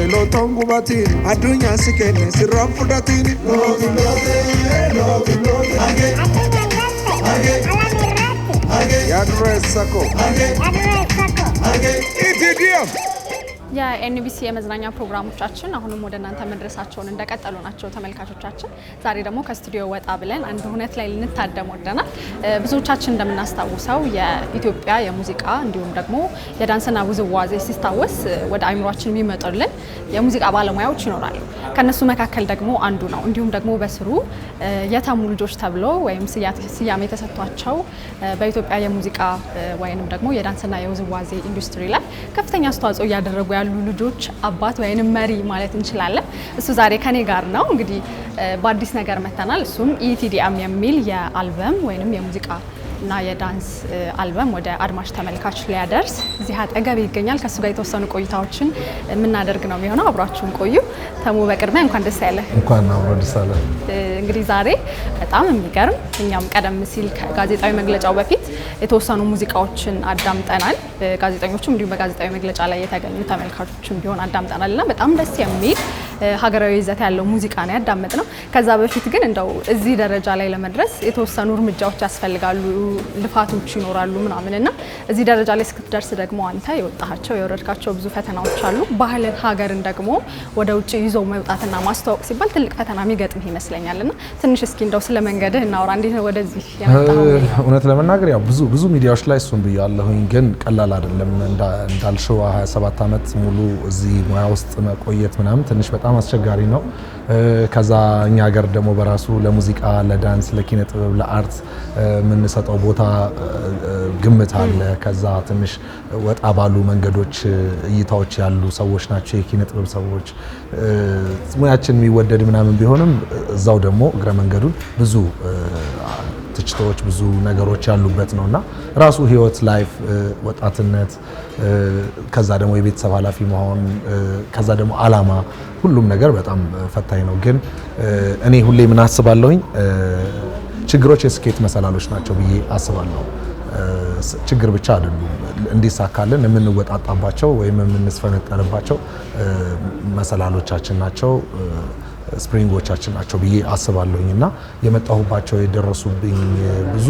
lotongu batin adunya sikene sirafu datin yadresako itidiam የኤንቢሲ የመዝናኛ ፕሮግራሞቻችን አሁንም ወደ እናንተ መድረሳቸውን እንደቀጠሉ ናቸው ተመልካቾቻችን። ዛሬ ደግሞ ከስቱዲዮ ወጣ ብለን አንድ ሁነት ላይ ልንታደም ወደናል። ብዙዎቻችን እንደምናስታውሰው የኢትዮጵያ የሙዚቃ እንዲሁም ደግሞ የዳንስና ውዝዋዜ ሲታወስ ወደ አይምሯችን የሚመጡልን የሙዚቃ ባለሙያዎች ይኖራሉ። ከነሱ መካከል ደግሞ አንዱ ነው። እንዲሁም ደግሞ በስሩ የተሙ ልጆች ተብሎ ወይም ስያሜ ተሰጥቷቸው በኢትዮጵያ የሙዚቃ ወይንም ደግሞ የዳንስና የውዝዋዜ ኢንዱስትሪ ላይ ከፍተኛ አስተዋጽኦ እያደረጉ ያሉ ልጆች አባት ወይንም መሪ ማለት እንችላለን። እሱ ዛሬ ከኔ ጋር ነው። እንግዲህ በአዲስ ነገር መተናል። እሱም ኢቲዲኤም የሚል የአልበም ወይንም የሙዚቃ እና የዳንስ አልበም ወደ አድማጭ ተመልካች ሊያደርስ እዚህ አጠገብ ይገኛል። ከሱ ጋር የተወሰኑ ቆይታዎችን የምናደርግ ነው የሚሆነው። አብራችሁን ቆዩ። ተሙ በቅድሚያ እንኳን ደስ ያለህ። እንኳን አብሮ ደስ አለን። እንግዲህ ዛሬ በጣም የሚገርም እኛም ቀደም ሲል ከጋዜጣዊ መግለጫው በፊት የተወሰኑ ሙዚቃዎችን አዳምጠናል። ጋዜጠኞቹም እንዲሁም በጋዜጣዊ መግለጫ ላይ የተገኙ ተመልካቾችም ቢሆን አዳምጠናልና በጣም ደስ የሚል ሀገራዊ ይዘት ያለው ሙዚቃ ነው ያዳመጥነው። ከዛ በፊት ግን እንደው እዚህ ደረጃ ላይ ለመድረስ የተወሰኑ እርምጃዎች ያስፈልጋሉ፣ ልፋቶች ይኖራሉ ምናምንና እዚህ ደረጃ ላይ እስክትደርስ ደግሞ አንተ የወጣቸው የወረድካቸው ብዙ ፈተናዎች አሉ። ባህልን ሀገርን ደግሞ ወደ ውጭ ይዞ መውጣትና ማስተዋወቅ ሲባል ትልቅ ፈተና የሚገጥምህ ይመስለኛልና ትንሽ እስኪ እንደው ስለ መንገድህ እናውራ። እንዴት ነው ወደዚህ የመጣው? እውነት ለመናገር ያው ብዙ ሚዲያዎች ላይ እሱን ብያለሁኝ፣ ግን ቀላል አይደለም። እንዳልሽው 27 ዓመት ሙሉ እዚህ ሙያ ውስጥ መቆየት ምናምን ትንሽ በጣም አስቸጋሪ ነው። ከዛ እኛ ሀገር ደግሞ በራሱ ለሙዚቃ፣ ለዳንስ፣ ለኪነ ጥበብ፣ ለአርት የምንሰጠው ቦታ ግምት አለ። ከዛ ትንሽ ወጣ ባሉ መንገዶች እይታዎች ያሉ ሰዎች ናቸው የኪነ ጥበብ ሰዎች። ሙያችን የሚወደድ ምናምን ቢሆንም እዛው ደግሞ እግረ መንገዱን ብዙ ትችቶች ብዙ ነገሮች ያሉበት ነውና ራሱ ህይወት ላይፍ ወጣትነት ከዛ ደግሞ የቤተሰብ ኃላፊ መሆን ከዛ ደግሞ አላማ ሁሉም ነገር በጣም ፈታኝ ነው። ግን እኔ ሁሌ ምን አስባለሁኝ ችግሮች የስኬት መሰላሎች ናቸው ብዬ አስባለሁ። ችግር ብቻ አይደሉም እንዲሳካልን የምንወጣጣባቸው ወይም የምንስፈነጠርባቸው መሰላሎቻችን ናቸው፣ ስፕሪንጎቻችን ናቸው ብዬ አስባለሁኝ እና የመጣሁባቸው የደረሱብኝ ብዙ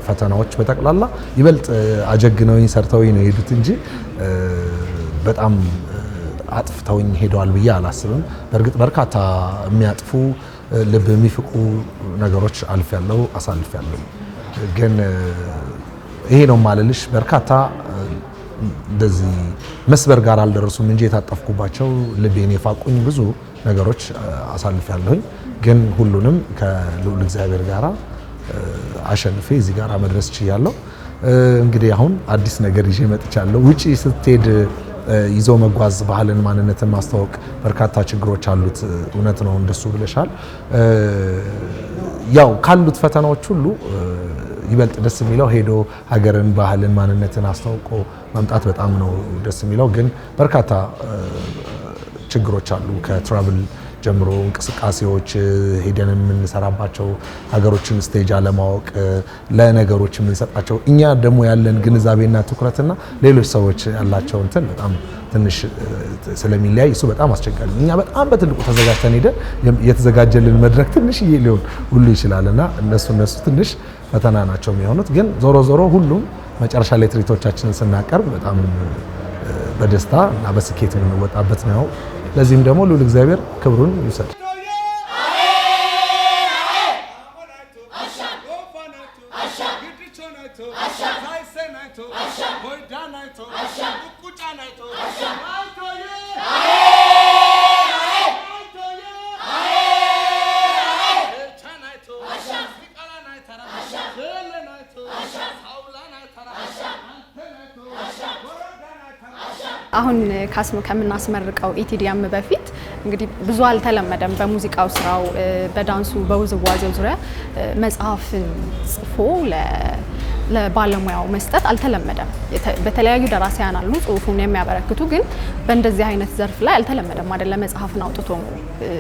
ፈተናዎች በጠቅላላ ይበልጥ አጀግነውኝ ሰርተውኝ ነው የሄዱት እንጂ በጣም አጥፍተውኝ ሄደዋል ብዬ አላስብም። በእርግጥ በርካታ የሚያጥፉ ልብ የሚፍቁ ነገሮች አልፌያለሁ፣ አሳልፌያለሁ። ግን ይሄ ነው ማለልሽ በርካታ እንደዚህ መስበር ጋር አልደረሱም እንጂ የታጠፍኩባቸው ልቤን የፋቁኝ ብዙ ነገሮች አሳልፌያለሁኝ። ግን ሁሉንም ከልዑል እግዚአብሔር ጋር አሸንፌ እዚህ ጋር መድረስ ችያለሁ። እንግዲህ አሁን አዲስ ነገር ይዤ መጥቻለሁ። ውጪ ስትሄድ ይዞ መጓዝ ባህልን ማንነትን ማስተዋወቅ በርካታ ችግሮች አሉት። እውነት ነው፣ እንደሱ ብለሻል። ያው ካሉት ፈተናዎች ሁሉ ይበልጥ ደስ የሚለው ሄዶ ሀገርን ባህልን ማንነትን አስተዋውቆ መምጣት በጣም ነው ደስ የሚለው። ግን በርካታ ችግሮች አሉ። ከትራቭል ጀምሮ እንቅስቃሴዎች ሄደን የምንሰራባቸው ሀገሮችን ስቴጅ አለማወቅ፣ ለነገሮች የምንሰጣቸው እኛ ደግሞ ያለን ግንዛቤና ትኩረትና ሌሎች ሰዎች ያላቸው እንትን በጣም ትንሽ ስለሚለያይ እሱ በጣም አስቸጋሪ ነው። እኛ በጣም በትልቁ ተዘጋጅተን ሄደን የተዘጋጀልን መድረክ ትንሽዬ ሊሆን ሁሉ ይችላልና እነሱ ትንሽ ፈተና ናቸው የሚሆኑት። ግን ዞሮ ሁሉም መጨረሻ ላይ ትርኢቶቻችንን ስናቀርብ በጣም በደስታ እና በስኬት የምንወጣበት ነው። ለዚህም ደግሞ ልዑል እግዚአብሔር ክብሩን ይውሰድ። አሁን ከምናስመርቀው ኢቲዲኤም በፊት እንግዲህ ብዙ አልተለመደም። በሙዚቃው ስራው፣ በዳንሱ፣ በውዝዋዜው ዙሪያ መጽሐፍን ጽፎ ለባለሙያው መስጠት አልተለመደም። በተለያዩ ደራሲያን አሉ ጽሁፉን የሚያበረክቱ፣ ግን በእንደዚህ አይነት ዘርፍ ላይ አልተለመደም አይደለ? መጽሐፍን አውጥቶ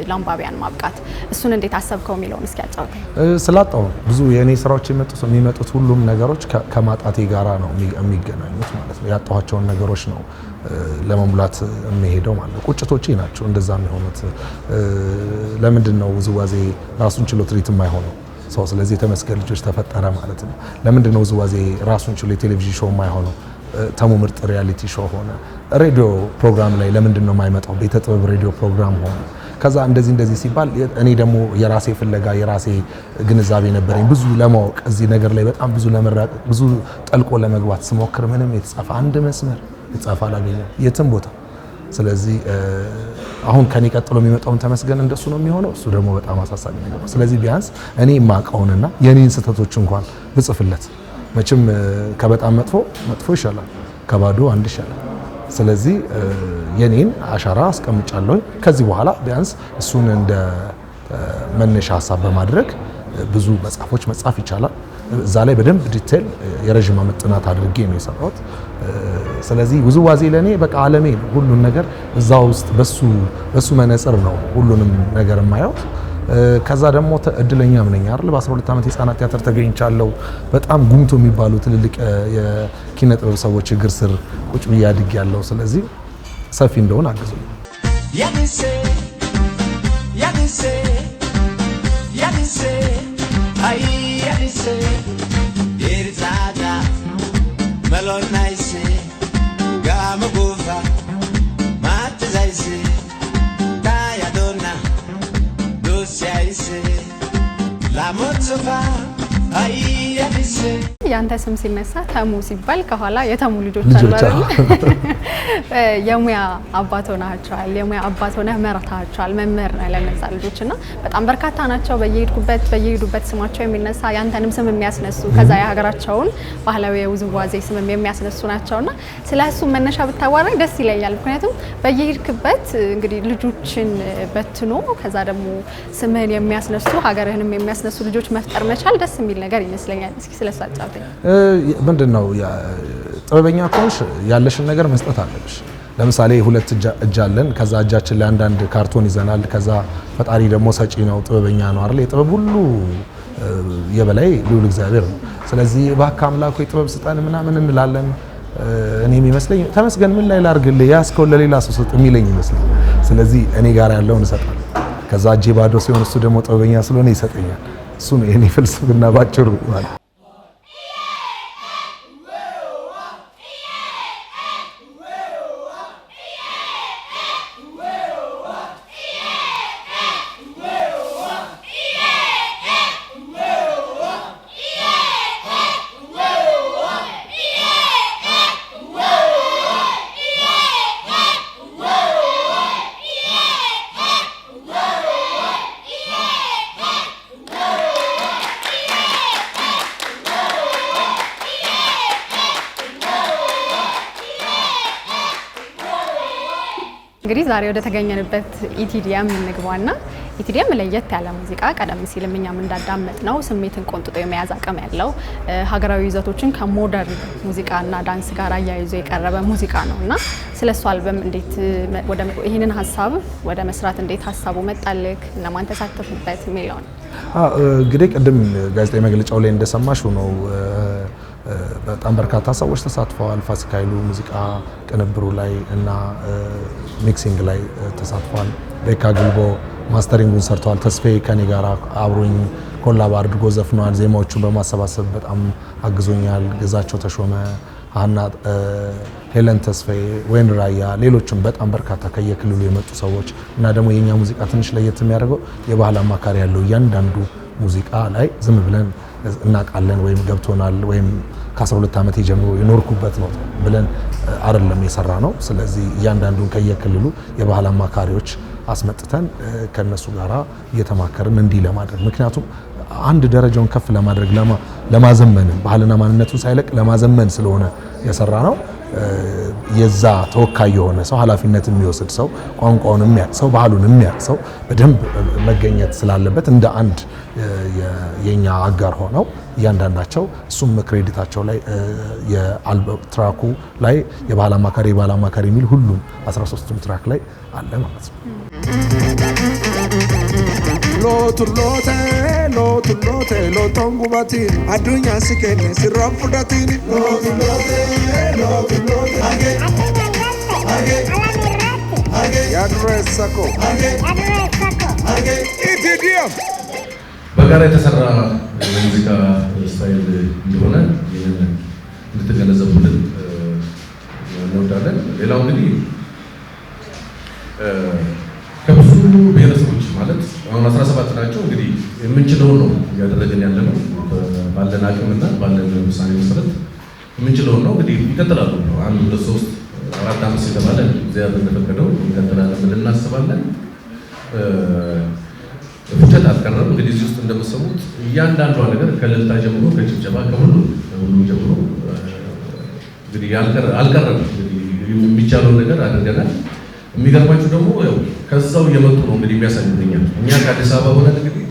ለአንባቢያን ማብቃት። እሱን እንዴት አሰብከው የሚለውን እስኪ ያጫውተኝ። ስላጣው ብዙ የኔ ስራዎች የሚመጡት ሁሉም ነገሮች ከማጣቴ ጋራ ነው የሚገናኙት ማለት ነው። ያጣኋቸውን ነገሮች ነው ለመሙላት የሚሄደው ማለት ነው። ቁጭቶቼ ናቸው እንደዛ የሚሆኑት። ለምንድን ነው ውዝዋዜ ራሱን ችሎ ትርኢት የማይሆነው ሰው? ስለዚህ የተመስገን ልጆች ተፈጠረ ማለት ነው። ለምንድን ነው ውዝዋዜ ራሱን ችሎ የቴሌቪዥን ሾው የማይሆነው? ተሙ ምርጥ ሪያሊቲ ሾው ሆነ። ሬዲዮ ፕሮግራም ላይ ለምንድን ነው የማይመጣው? ቤተ ጥበብ ሬዲዮ ፕሮግራም ሆነ። ከዛ እንደዚህ ሲባል እኔ ደግሞ የራሴ ፍለጋ የራሴ ግንዛቤ ነበረኝ ብዙ ለማወቅ እዚህ ነገር ላይ በጣም ብዙ ለመራቅ ብዙ ጠልቆ ለመግባት ስሞክር ምንም የተጻፈ አንድ መስመር የተጻፈ አላገኘም የትም ቦታ። ስለዚህ አሁን ከኔ ቀጥሎ የሚመጣውን ተመስገን እንደሱ ነው የሚሆነው። እሱ ደግሞ በጣም አሳሳቢ ነገር ነው። ስለዚህ ቢያንስ እኔ የማውቀውንና የኔን ስህተቶች እንኳን ብጽፍለት መቼም ከበጣም መጥፎ ይሻላል፣ ከባዶ አንድ ይሻላል። ስለዚህ የኔን አሻራ አስቀምጫለሁ። ከዚህ በኋላ ቢያንስ እሱን እንደ መነሻ ሀሳብ በማድረግ ብዙ መጽሐፎች መጻፍ ይቻላል። እዛ ላይ በደንብ ዲቴል የረጅም ዓመት ጥናት አድርጌ ነው የሰራሁት። ስለዚህ ውዝዋዜ ለኔ በቃ ዓለሜ ነው። ሁሉን ነገር እዛ ውስጥ በሱ መነጽር ነው ሁሉንም ነገር የማየው። ከዛ ደግሞ እድለኛም ነኝ አይደል? በ12 ዓመት የህፃናት ቲያትር ተገኝቻለሁ። በጣም ጉምቶ የሚባሉ ትልልቅ የኪነ ጥበብ ሰዎች እግር ስር ቁጭ ብዬ አድጌያለሁ። ስለዚህ ሰፊ እንደሆነ አግዙኝ። ያንተ ስም ሲነሳ ተሙ ሲባል ከኋላ የተሙ ልጆች አሉ አይደል? የሙያ አባት ሆናቸዋል። የሙያ አባት ሆነህ መርታቸዋል። መምህር ነህ ለነዛ ልጆችና በጣም በርካታ ናቸው። በየሄዱበት ስማቸው የሚነሳ ያንተንም ስም የሚያስነሱ ከዛ የሀገራቸውን ባህላዊ የውዝዋዜ ስም የሚያስነሱ ናቸውና ስለሱ መነሻ ብታዋራኝ ደስ ይለኛል። ምክንያቱም በየሄድክበት እንግዲህ ልጆችን በትኖ ከዛ ደግሞ ስምህን የሚያስነሱ ሀገርህንም የሚያስነሱ ልጆች መፍጠር መቻል ደስ የሚል ነገር ይመስለኛል። እስኪ ስለሱ አጫውተኝ። ምንድነው ጥበበኛ ከሆንሽ ያለሽን ነገር መስጠት አለብሽ። ለምሳሌ ሁለት እጅ አለን። ከዛ እጃችን ላይ አንዳንድ ካርቶን ይዘናል። ከዛ ፈጣሪ ደግሞ ሰጪ ነው፣ ጥበበኛ ነው አይደል? የጥበብ ሁሉ የበላይ ልዑል እግዚአብሔር ነው። ስለዚህ እባክህ አምላክ ሆይ ጥበብ ስጠን ምናምን እንላለን። እኔ የሚመስለኝ ተመስገን ምን ላይ ላርግልህ ያስከው ለሌላ ሰው ሰጥ የሚለኝ ይመስላል። ስለዚህ እኔ ጋር ያለውን እሰጣለሁ። ከዛ እጄ ባዶ ሲሆን እሱ ደግሞ ጥበበኛ ስለሆነ ይሰጠኛል። እሱ ነው የኔ ፍልስፍና ባጭሩ ማለት። እንግዲህ ዛሬ ወደ ተገኘንበት ኢቲዲኤም እንግባና ኢቲዲኤም ለየት ያለ ሙዚቃ ቀደም ሲልም እኛም እንዳዳመጥ ነው ስሜትን ቆንጥጦ የመያዝ አቅም ያለው ሀገራዊ ይዘቶችን ከሞደርን ሙዚቃና ዳንስ ጋር አያይዞ የቀረበ ሙዚቃ ነውና ስለሱ አልበም እንዴት ወደ ይሄንን ሀሳብ ወደ መስራት እንዴት ሀሳቡ መጣልክ? እነማን ተሳተፉበት የሚለው ነው። እንግዲህ ቅድም ጋዜጣዊ መግለጫው ላይ እንደሰማሽው ነው በጣም በርካታ ሰዎች ተሳትፈዋል። ፋሲካ ኃይሉ ሙዚቃ ቅንብሩ ላይ እና ሚክሲንግ ላይ ተሳትፏል። ቤካ ግልቦ ማስተሪንጉን ሰርተዋል። ተስፋዬ ከኔ ጋር አብሮኝ ኮላብ አድርጎ ዘፍኗል። ዜማዎቹን በማሰባሰብ በጣም አግዞኛል። ግዛቸው ተሾመ፣ ሀና፣ ሄለን ተስፋዬ፣ ወይን ራያ፣ ሌሎችም በጣም በርካታ ከየክልሉ የመጡ ሰዎች እና ደግሞ የኛ ሙዚቃ ትንሽ ለየት የሚያደርገው የባህል አማካሪ ያለው እያንዳንዱ ሙዚቃ ላይ ዝም ብለን እናቃለን ወይም ገብቶናል ወይም ከ12 ዓመት ጀምሮ የኖርኩበት ነው ብለን አይደለም የሰራ ነው። ስለዚህ እያንዳንዱን ከየክልሉ የባህል አማካሪዎች አስመጥተን ከነሱ ጋራ እየተማከርን እንዲህ ለማድረግ ምክንያቱም አንድ ደረጃውን ከፍ ለማድረግ ለማዘመን ባህልና ማንነቱን ሳይለቅ ለማዘመን ስለሆነ የሰራ ነው። የዛ ተወካይ የሆነ ሰው ኃላፊነት የሚወስድ ሰው ቋንቋውን የሚያውቅ ሰው ባህሉን የሚያውቅ ሰው በደንብ መገኘት ስላለበት እንደ አንድ የኛ አጋር ሆነው እያንዳንዳቸው እሱም ክሬዲታቸው ላይ የአልበም ትራኩ ላይ የባህል አማካሪ የሚል ሁሉም 13ቱም ትራክ ላይ አለ ማለት ነው። Lotulote lotongu batin adunya sikene sirafu datin lotulote yadresako ኢቲዲኤም በጋራ የተሰራ የሙዚቃ ስታይል እንደሆነ ይህንን እንድትገነዘቡልን እንወዳለን። ሌላው እንግዲህ ከብዙ ብሔረሰቦች ማለት አሁን 17 ናቸው። እንግዲህ የምንችለውን ነው እያደረግን ያለ ነው። ባለን አቅምና ባለን ውሳኔ መሰረት የምንችለውን ነው። እንግዲህ ይቀጥላሉ። 1 2 3 4 5 የተባለ እግዚአብሔር እንደፈቀደው ይቀጥላለን ብለን እናስባለን። ፍጨት አልቀረም። እንግዲህ እዚህ ውስጥ እንደምትሰሙት እያንዳንዷ ነገር ከእልልታ ጀምሮ ከጭብጨባ ከሁሉም ጀምሮ እንግዲህ አልቀረም። እንግዲህ የሚቻለውን ነገር አድርገናል። የሚገርማችሁ ደግሞ ያው ከዛው እየመጡ ነው እንግዲህ የሚያሳዩኛል። እኛ ከአዲስ አበባ ሆነን እንግዲህ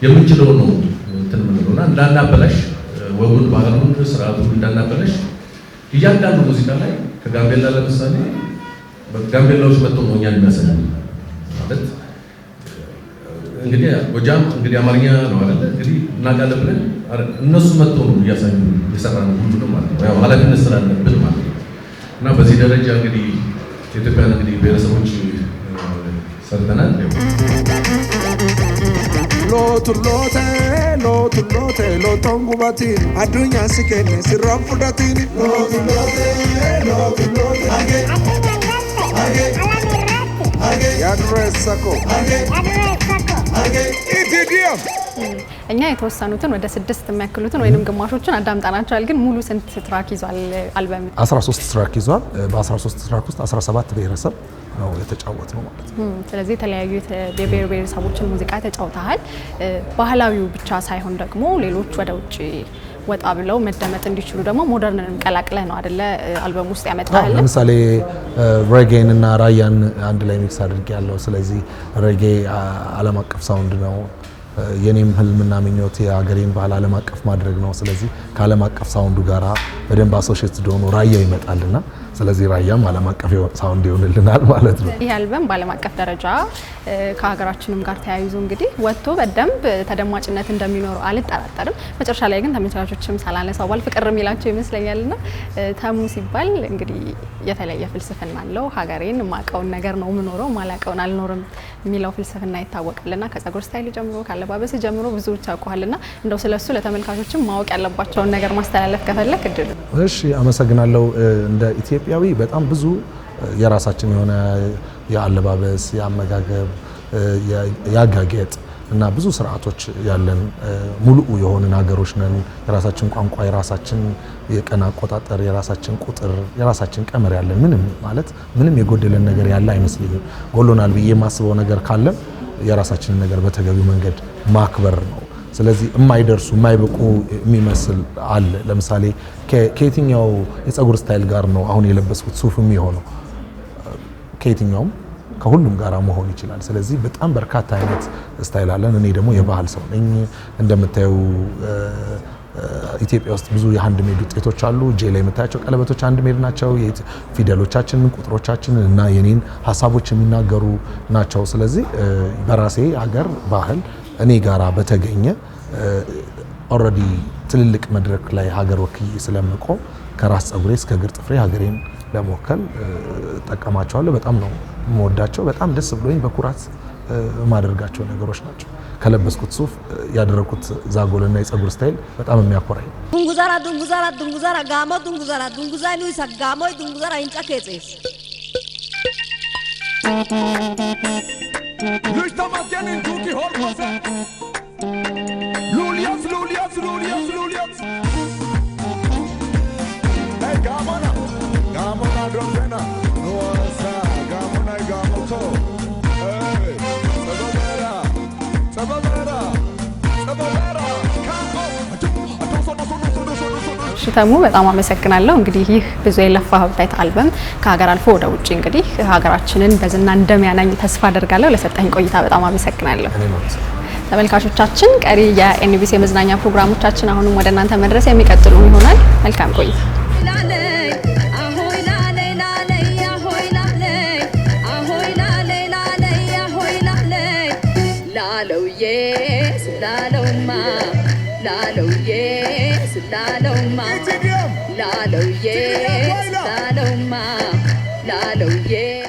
የምንችለውን ነው እንትን ምንለውና እንዳናበላሽ ወጉን ባህሉን ስርዓቱን እንዳናበላሽ እያንዳንዱ ሙዚቃ ላይ ከጋምቤላ ለምሳሌ ጋምቤላዎች መጥተው ነው እኛን የሚያሳዩ ማለት እንግዲህ ጎጃም እንግዲህ አማርኛ ነው አይደል እንግዲህ እናውቃለን ብለን እነሱ መጥተው ነው እያሳዩ የሰራነው ሁሉንም ማለት ነው። ያው ኃላፊነት ስላለብን ማለት ነው። እና በዚህ ደረጃ እንግዲህ የኢትዮጵያን እንግዲህ ብሔረሰቦች ሰርተናል። lotulote lotongu batin adunya sikene sirafu datin yadresako ኢቲዲኤም እኛ የተወሰኑትን ወደ 6 የሚያክሉትን ወይንም ግማሾችን አዳምጣናቸዋል። ግን ሙሉ ስንት ትራክ ይዟል አልበም? 13 ትራክ ይዟል። በ13 ትራክ ውስጥ 17 ብሔረሰብ ነው የተጫወተው ማለት ነው። ስለዚህ የተለያዩ የብሔር ብሔረሰቦችን ሙዚቃ ተጫውተሃል። ባህላዊው ብቻ ሳይሆን ደግሞ ሌሎች ወደ ውጭ ወጣ ብለው መደመጥ እንዲችሉ ደግሞ ሞደርንን ቀላቅለህ ነው አይደለ አልበም ውስጥ ያመጣሃል? ለምሳሌ ሬጌን እና ራያን አንድ ላይ ሚክስ አድርጌያለሁ። ስለዚህ ሬጌ ዓለም አቀፍ ሳውንድ ነው። የኔም ህልምና ምኞት የሀገሬን ባህል ዓለም አቀፍ ማድረግ ነው። ስለዚህ ከዓለም አቀፍ ሳውንዱ ጋራ በደንብ አሶሺየትድ ሆኖ ራያ ይመጣልና ስለዚህ ራያም ዓለም አቀፍ ሳውንድ ይሆንልናል ማለት ነው። ይህ አልበም በዓለም አቀፍ ደረጃ ከሀገራችንም ጋር ተያይዞ እንግዲህ ወጥቶ በደንብ ተደማጭነት እንደሚኖረው አልጠራጠርም። መጨረሻ ላይ ግን ተመልካቾችም ሳላነሳው ባል ፍቅር የሚላቸው ይመስለኛልና ተሙ ሲባል እንግዲህ የተለየ ፍልስፍና አለው። ሀገሬን ማቀውን ነገር ነው የምኖረው፣ ማላቀውን አልኖርም የሚለው ፍልስፍና ይታወቃልና ከጸጉር ስታይል ጀምሮ ካለባበስ ጀምሮ ብዙዎች ያውቁሃልና እንደው ስለሱ ለተመልካቾችም ማወቅ ያለባቸውን ነገር ማስተላለፍ ከፈለክ እድል። እሺ፣ አመሰግናለሁ። እንደ ኢትዮጵያዊ በጣም ብዙ የራሳችን የሆነ የአለባበስ፣ የአመጋገብ፣ የአጋጌጥ እና ብዙ ስርዓቶች ያለን ሙሉ የሆንን ሀገሮች ነን። የራሳችን ቋንቋ፣ የራሳችን የቀን አቆጣጠር፣ የራሳችን ቁጥር፣ የራሳችን ቀመር ያለን ምንም የጎደለን ነገር ያለ አይመስልኝም። ጎሎናል ብዬ የማስበው ነገር ካለን የራሳችንን ነገር በተገቢው መንገድ ማክበር ነው። ስለዚህ የማይደርሱ የማይበቁ የሚመስል አለ። ለምሳሌ ከየትኛው የጸጉር ስታይል ጋር ነው አሁን የለበስኩት ሱፍ የሚሆነው? ከየትኛውም ከሁሉም ጋር መሆን ይችላል። ስለዚህ በጣም በርካታ አይነት ስታይል አለን። እኔ ደግሞ የባህል ሰው ነኝ። እንደምታዩ ኢትዮጵያ ውስጥ ብዙ የሃንድ ሜድ ውጤቶች አሉ። እጄ ላይ የምታያቸው ቀለበቶች ሃንድ ሜድ ናቸው። ፊደሎቻችንን፣ ቁጥሮቻችንን እና የኔን ሀሳቦች የሚናገሩ ናቸው። ስለዚህ በራሴ ሀገር ባህል እኔ ጋራ በተገኘ ኦልሬዲ ትልልቅ መድረክ ላይ ሀገር ወክዬ ስለምቆም ከራስ ጸጉሬ እስከ እግር ጥፍሬ ሀገሬን ለመወከል እጠቀማቸዋለሁ። በጣም ነው የምወዳቸው። በጣም ደስ ብሎኝ በኩራት የማደርጋቸው ነገሮች ናቸው። ከለበስኩት ሱፍ ያደረኩት ዛጎልና የጸጉር ስታይል በጣም የሚያኮራኝ። ዱንጉዛራ ጋሞ ዱንጉዛኒ ሰጋሞ ዱንጉዛራ እንጫከጽስ Lüchtermatjen in Tuki Holmose Lulias Hey Gamona Drozena Nuasa Gamona Gamoto Hey Sabavera Campo ተሙ በጣም አመሰግናለሁ። እንግዲህ ይህ ብዙ የለፋህበት አልበም ከሀገር አልፎ ወደ ውጪ እንግዲህ ሀገራችንን በዝና እንደሚያናኝ ተስፋ አደርጋለሁ። ለሰጠኝ ቆይታ በጣም አመሰግናለሁ። ተመልካቾቻችን ቀሪ የኤንቢሲ የመዝናኛ ፕሮግራሞቻችን አሁንም ወደ እናንተ መድረስ የሚቀጥሉ ይሆናል። መልካም ቆይታ። Lalo, yes, Lalo, ma, Lalo, yes.